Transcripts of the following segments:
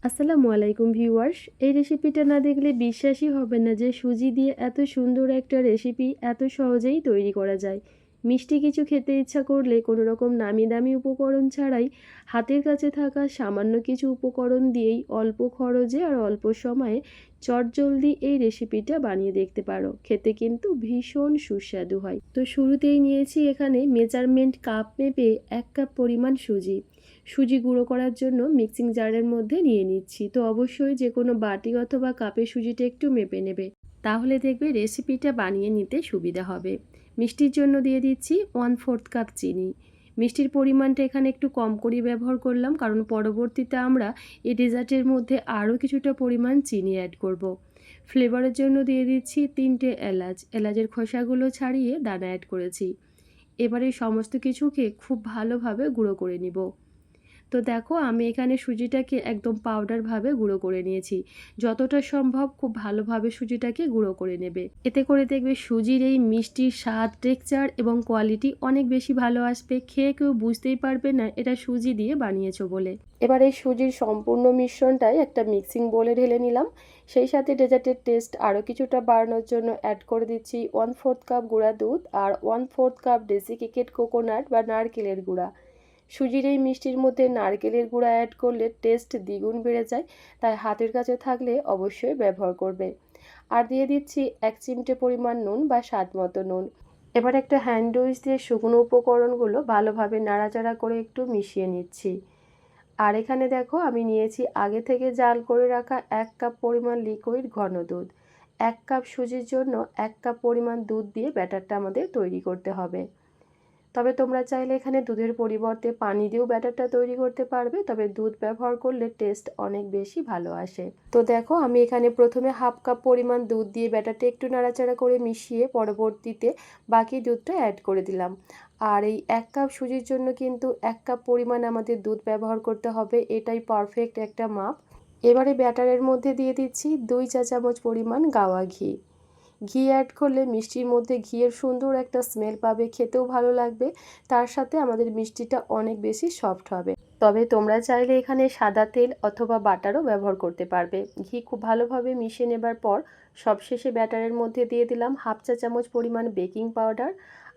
আসসালামু আলাইকুম ভিউয়ার্স। এই রেসিপিটা না দেখলে বিশ্বাসই হবে না যে সুজি দিয়ে এত সুন্দর একটা রেসিপি এত সহজেই তৈরি করা যায়। মিষ্টি কিছু খেতে ইচ্ছা করলে কোনো রকম নামি দামি উপকরণ ছাড়াই হাতের কাছে থাকা সামান্য কিছু উপকরণ দিয়েই অল্প খরচে আর অল্প সময়ে চটজলদি এই রেসিপিটা বানিয়ে দেখতে পারো। খেতে কিন্তু ভীষণ সুস্বাদু হয়। তো শুরুতেই নিয়েছি এখানে মেজারমেন্ট কাপ মেপে 1 কাপ পরিমাণ সুজি গুঁড়ো করার জন্য মিক্সিং জারের মধ্যে নিয়ে নিচ্ছি। তো অবশ্যই যে কোনো বাটি অথবা কাপে সুজিটা একটু মেপে নেবে, তাহলে দেখবে রেসিপিটা বানিয়ে নিতে সুবিধা হবে। মিষ্টির জন্য দিয়ে দিচ্ছি 1/4 কাপ চিনি। মিষ্টির পরিমাণটা এখানে একটু কম করে ব্যবহার করলাম, কারণ পরবর্তীতে আমরা এই ডেজার্টের মধ্যে আরও কিছুটা পরিমাণ চিনি অ্যাড করব। ফ্লেভারের জন্য দিয়ে দিচ্ছি 3টে এলাচের খোসাগুলো ছাড়িয়ে দানা অ্যাড করেছি। এবারে সমস্ত কিছুকে খুব ভালোভাবে গুঁড়ো করে নিব। তো দেখো আমি এখানে সুজিটাকে একদম পাউডারভাবে গুঁড়ো করে নিয়েছি। যতটা সম্ভব খুব ভালোভাবে সুজিটাকে গুঁড়ো করে নেবে। এতে করে দেখবে সুজির এই মিষ্টির স্বাদ, টেক্সচার এবং কোয়ালিটি অনেক বেশি ভালো আসবে। খেয়ে কেউ বুঝতেই পারবে না এটা সুজি দিয়ে বানিয়েছো বলে। এবার এই সুজির সম্পূর্ণ মিশ্রণটাই একটা মিক্সিং বোলে ঢেলে নিলাম। সেই সাথে ডেজার্টের টেস্ট আরও কিছুটা বাড়ানোর জন্য অ্যাড করে দিচ্ছি 1/4 কাপ গুঁড়া দুধ আর 1/4 কাপ ডেসিকেটেড কোকোনাট বা নারকেলের গুঁড়া। সুজির এই মিষ্টির মধ্যে নারকেলের গুঁড়া অ্যাড করলে টেস্ট দ্বিগুণ বেড়ে যায়, তাই হাতের কাছে থাকলে অবশ্যই ব্যবহার করবে। আর দিয়ে দিচ্ছি 1 চিমটে পরিমাণ নুন বা স্বাদ মতো নুন। এবার একটা হ্যান্ড উইচ দিয়ে শুকনো উপকরণগুলো ভালোভাবে নাড়াচাড়া করে একটু মিশিয়ে নিচ্ছি। আর এখানে দেখো আমি নিয়েছি আগে থেকে জাল করে রাখা 1 কাপ পরিমাণ লিকুইড ঘন দুধ। 1 কাপ সুজির জন্য 1 কাপ পরিমাণ দুধ দিয়ে ব্যাটারটা আমাদের তৈরি করতে হবে। তবে তোমরা চাইলে এখানে দুধের পরিবর্তে পানি দিয়েও ব্যাটারটা তৈরি করতে পারবে, তবে দুধ ব্যবহার করলে টেস্ট অনেক বেশি ভালো আসে। তো দেখো আমি এখানে প্রথমে 1/2 কাপ পরিমাণ দুধ দিয়ে ব্যাটারটা একটু নাড়াচাড়া করে মিশিয়ে পরবর্তীতে বাকি দুধটা অ্যাড করে দিলাম। আর এই 1 কাপ সুজির জন্য কিন্তু 1 কাপ পরিমাণ আমাদের দুধ ব্যবহার করতে হবে, এটাই পারফেক্ট একটা মাপ। এবারে ব্যাটারের মধ্যে দিয়ে দিচ্ছি 2 চা চামচ পরিমাণ গাওয়া ঘি। ঘি অ্যাড করলে মিষ্টির মধ্যে ঘিয়ের সুন্দর একটা স্মেল পাবে, খেতেও ভালো লাগবে। তার সাথে আমাদের মিষ্টিটা অনেক বেশি সফট হবে। তবে তোমরা চাইলে এখানে সাদা তেল অথবা বাটারও ব্যবহার করতে পারবে। ঘি খুব ভালোভাবে মিশিয়ে নেবার পর সবশেষে ব্যাটারের মধ্যে দিয়ে দিলাম 1/2 চা চামচ পরিমাণ বেকিং পাউডার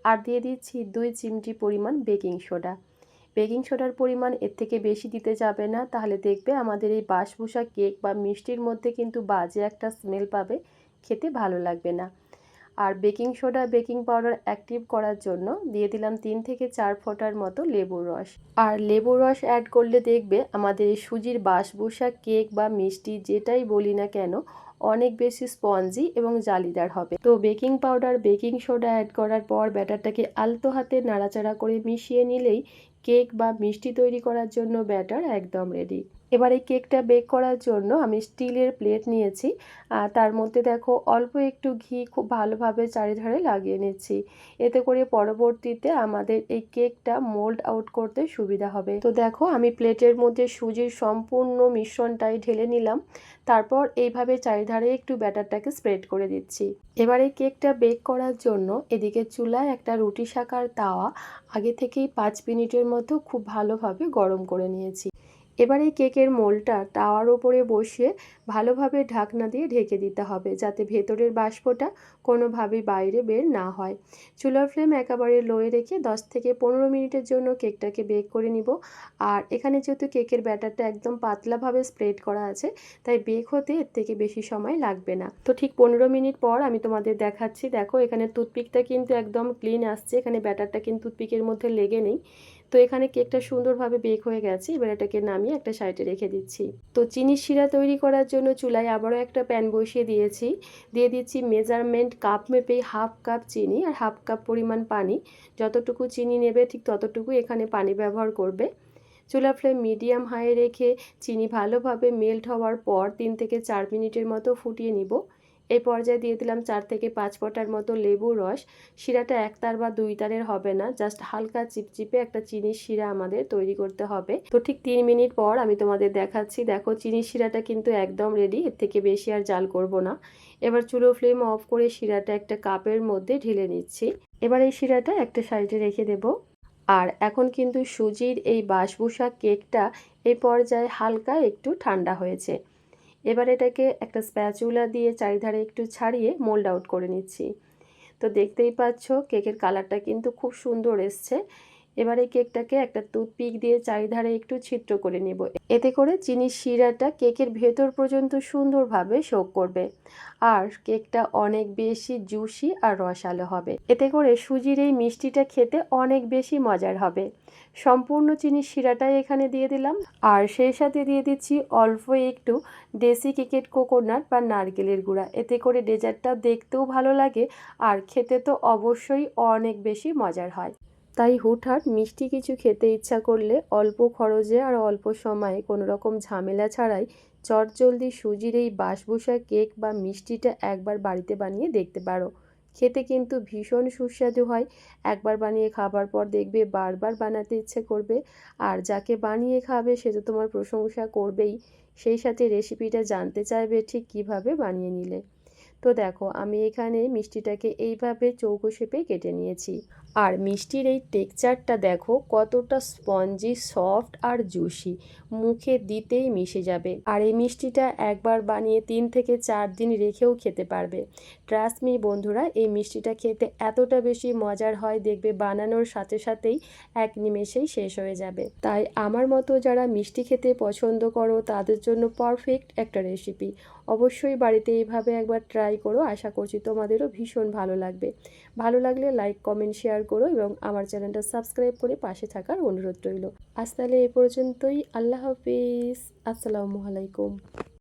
আর দিয়ে দিচ্ছি 2 চিমটি পরিমাণ বেকিং সোডা। বেকিং সোডার পরিমাণ এর থেকে বেশি দিতে যাবে না, তাহলে দেখবে আমাদের এই বাসবুসা কেক বা মিষ্টির মধ্যে কিন্তু বাজে একটা স্মেল পাবে, খেতে ভালো লাগবে না। আর baking soda baking powder active করার জন্য দিয়ে দিলাম 3 থেকে 4 ফোঁটার মতো লেবুর রস। আর লেবুর রস অ্যাড করলে দেখবে আমাদের এই সুজির বাসবুসা কেক বা মিষ্টি যেটাই বলি না কেন অনেক বেশি স্পঞ্জি এবং জালিদার হবে। তো baking powder baking soda add করার পর ব্যাটারটাকে আলতো হাতে নাড়াচাড়া করে মিশিয়ে নিলেই কেক বা মিষ্টি তৈরি করার জন্য ব্যাটার একদম রেডি। এবার এই কেকটা বেক করার জন্য আমি স্টিলের প্লেট নিয়েছি। তার মধ্যে দেখো অল্প একটু ঘি খুব ভালোভাবে চারিধারে লাগিয়ে নিচ্ছি। এতে করে পরবর্তীতে আমাদের এই কেকটা মোল্ড আউট করতে সুবিধা হবে। তো দেখো আমি প্লেটের মধ্যে সুজির সম্পূর্ণ মিশ্রণটাই ঢেলে নিলাম। তারপর এইভাবে চারিধারে একটু ব্যাটারটাকে স্প্রেড করে দিচ্ছি। এবার এই কেকটা বেক করার জন্য এদিকে চুলায় একটা রুটি সেঁকার তাওয়া আগে থেকেই 5 মিনিটের মতো খুব ভালোভাবে গরম করে নিয়েছি। এবার এই কেকের মোল্ডটা তাওয়ার উপরে বসিয়ে ভালোভাবে ঢাকনা দিয়ে ঢেকে দিতে হবে, যাতে ভেতরের বাষ্পটা কোনোভাবেই বাইরে বের না হয়। চুলার ফ্লেম একেবারে লোয়ে রেখে 10 থেকে 15 মিনিটের জন্য কেকটাকে বেক করে নিব। আর এখানে যেহেতু কেকের ব্যাটারটা একদম পাতলাভাবে স্প্রেড করা আছে, তাই বেক হতে এর থেকে বেশি সময় লাগবে না। তো ঠিক 15 মিনিট পর আমি তোমাদের দেখাচ্ছি। দেখো এখানে টুথপিকটা কিন্তু একদম ক্লিন আসছে, এখানে ব্যাটারটা কিন্তু টুথপিকের মধ্যে লেগে নেই। তো এখানে কেকটা সুন্দরভাবে বেক হয়ে গেছে। এবার এটাকে নামিয়ে একটা সাইডে রেখে দিচ্ছি। তো চিনির শিরা তৈরি করার জন্য চুলায় আবারও একটা প্যান বসিয়ে দিয়েছি। দিয়ে দিচ্ছি মেজারমেন্ট কাপ মেপে 1/2 কাপ চিনি আর 1/2 কাপ পরিমাণ পানি। যতটুকু চিনি নেবে ঠিক ততটুকু এখানে পানি ব্যবহার করবে। চুলার ফ্লেম মিডিয়াম হাই রেখে চিনি ভালোভাবে মেল্ট হওয়ার পর 3 থেকে 4 মিনিটের মতো ফুটিয়ে নিব। এই পর্যায়ে দিয়ে দিলাম 4 থেকে 5 ফোঁটার মতো লেবুর রস। শিরাটা একতার বা দুই তারের হবে না, জাস্ট হালকা চিপচিপে একটা চিনির শিরা আমাদের তৈরি করতে হবে। তো ঠিক 3 মিনিট পর আমি তোমাদের দেখাচ্ছি। দেখো চিনির শিরাটা কিন্তু একদম রেডি, এর থেকে বেশি আর জাল করব না। এবার চুলো ফ্লেম অফ করে শিরাটা একটা কাপের মধ্যে ঢেলে নিচ্ছি। এবার এই শিরাটা একটা সাইডে রেখে দেব। আর এখন কিন্তু সুজির এই বাসবুসা কেকটা এই পর্যায়ে হালকা একটু ঠান্ডা হয়েছে। এবার এটাকে একটা স্প্যাচুলা দিয়ে চারিধারে একটু ছাড়িয়ে মোল্ড আউট করে নিচ্ছি। তো দেখতেই পাচ্ছ কেকের কালারটা কিন্তু খুব সুন্দর এসছে। এবার এই কেকটাকে একটা টুথপিক দিয়ে চারিধারে একটু ছিদ্র করে নেব। এতে করে চিনির শিরাটা কেকের ভেতর পর্যন্ত সুন্দরভাবে সোক করবে আর কেকটা অনেক বেশি জুসি আর রসালো হবে। এতে করে সুজির এই মিষ্টিটা খেতে অনেক বেশি মজার হবে। সম্পূর্ণ চিনির শিরাটাই এখানে দিয়ে দিলাম আর সেই সাথে দিয়ে দিচ্ছি অল্প একটু ডেসিকেটেড কোকোনাট বা নারকেলের গুঁড়া। এতে করে ডেজার্টটা দেখতেও ভালো লাগে আর খেতে তো অবশ্যই অনেক বেশি মজার হয়। তাই হুটহাট মিষ্টি কিছু খেতে ইচ্ছা করলে অল্প খরচে আর অল্প সময়ে কোনো রকম ঝামেলা ছাড়াই চটজলদি সুজির এই বাসবুসা কেক বা মিষ্টিটা একবার বাড়িতে বানিয়ে দেখতে পারো। খেতে কিন্তু ভীষণ সুস্বাদু হয়। একবার বানিয়ে খাবার পর দেখবে বারবার বানাতে ইচ্ছে করবে আর যাকে বানিয়ে খাবে সে তো তোমার প্রশংসা করবেই, সেই সাথে রেসিপিটা জানতে চাইবে ঠিক কিভাবে বানিয়ে নিলে। তো দেখো আমি এখানে মিষ্টিটাকে এইভাবে চৌকো শেপে কেটে নিয়েছি আর মিষ্টির এই টেক্সচারটা দেখো কতটা স্পঞ্জি সফট আর জুসি, মুখে দিতেই মিশে যাবে। আর এই মিষ্টিটা একবার বানিয়ে 3 থেকে 4 দিন রেখেও খেতে পারবে। ট্রাস্ট মি বন্ধুরা, এই মিষ্টিটা খেতে এতটা বেশি মজার হয় দেখবে বানানোর সাথে সাথেই এক নিমেষেই শেষ হয়ে যাবে। তাই আমার মতো যারা মিষ্টি খেতে পছন্দ করো তাদের জন্য পারফেক্ট একটা রেসিপি। অবশ্যই বাড়িতে এইভাবে একবার ট্রাই করো, আশা করছি তোমাদেরও ভীষণ ভালো লাগবে। ভালো লাগলে লাইক কমেন্ট শেয়ার করো এবং আমার চ্যানেলটা সাবস্ক্রাইব করে পাশে থাকার অনুরোধ রইল। আজ তাহলে এ পর্যন্তই। আল্লাহ হাফিজ। আসসালামু আলাইকুম।